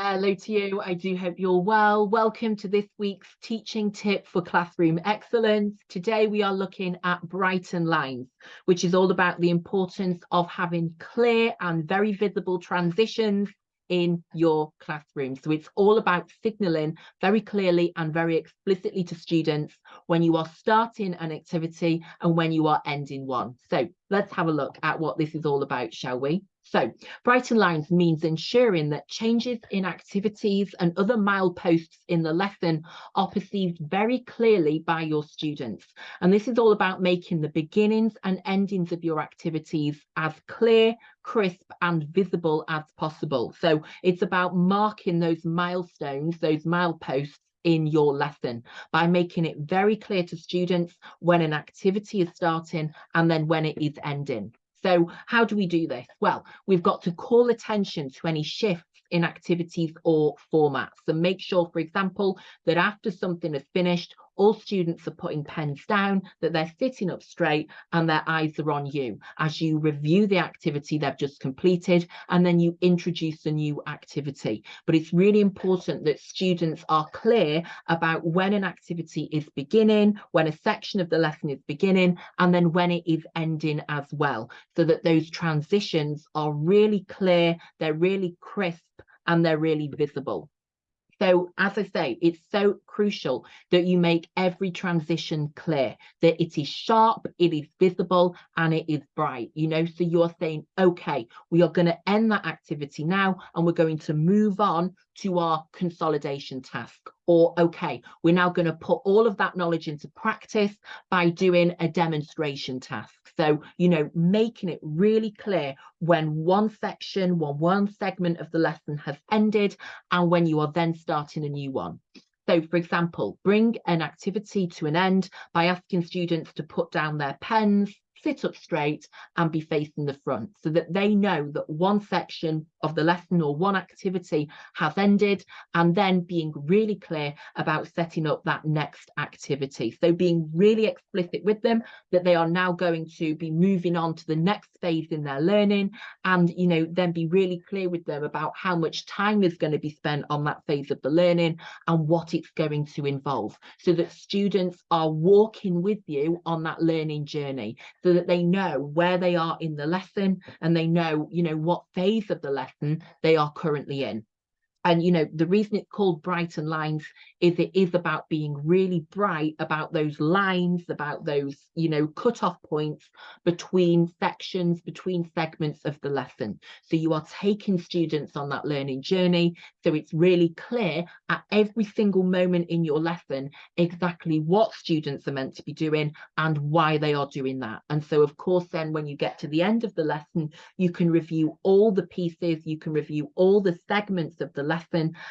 Hello to you. I do hope you're well. Welcome to this week's teaching tip for classroom excellence. Today we are looking at Brighten lines, which is all about the importance of having clear and very visible transitions in your classroom. So it's all about signalling very clearly and very explicitly to students when you are starting an activity and when you are ending one. So let's have a look at what this is all about, shall we? So Brighten lines means ensuring that changes in activities and other mileposts in the lesson are perceived very clearly by your students. And this is all about making the beginnings and endings of your activities as clear, crisp and visible as possible. So it's about marking those milestones, those mileposts in your lesson by making it very clear to students when an activity is starting and then when it is ending. So how do we do this? Well, we've got to call attention to any shifts in activities or formats and make sure, for example, that after something is finished, all students are putting pens down, that they're sitting up straight and their eyes are on you as you review the activity they've just completed and then you introduce a new activity. But it's really important that students are clear about when an activity is beginning, when a section of the lesson is beginning, and then when it is ending as well, so that those transitions are really clear, they're really crisp, and they're really visible. So as I say, it's so crucial that you make every transition clear, that it is sharp, it is visible, and it is bright, so you're saying, okay, we are going to end that activity now, and we're going to move on to our consolidation task. Or, okay, we're now going to put all of that knowledge into practice by doing a demonstration task. So, making it really clear when one section, one segment of the lesson has ended and when you are then starting a new one. So, for example, bring an activity to an end by asking students to put down their pens, sit up straight and be facing the front so that they know that one section of the lesson or one activity has ended, and then being really clear about setting up that next activity. So being really explicit with them that they are now going to be moving on to the next phase in their learning, and then be really clear with them about how much time is going to be spent on that phase of the learning and what it's going to involve, so that students are walking with you on that learning journey, so that they know where they are in the lesson and they know, what phase of the lesson they are currently in. And, the reason it's called Brighten lines is it is about being really bright about those lines, about those, cut-off points between sections, between segments of the lesson. So you are taking students on that learning journey. So it's really clear at every single moment in your lesson exactly what students are meant to be doing and why they are doing that. And so, of course, then when you get to the end of the lesson, you can review all the pieces, you can review all the segments of the lesson,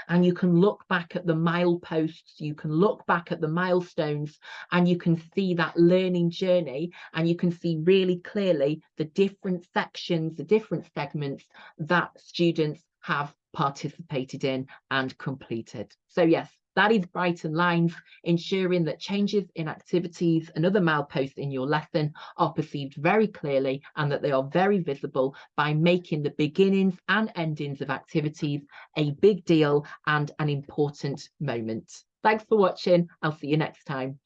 and you can look back at the mileposts, you can look back at the milestones, and you can see that learning journey, and you can see really clearly the different sections, the different segments that students have participated in and completed. So yes, that is Brighten lines, ensuring that changes in activities and other mileposts in your lesson are perceived very clearly and that they are very visible by making the beginnings and endings of activities a big deal and an important moment. Thanks for watching. I'll see you next time.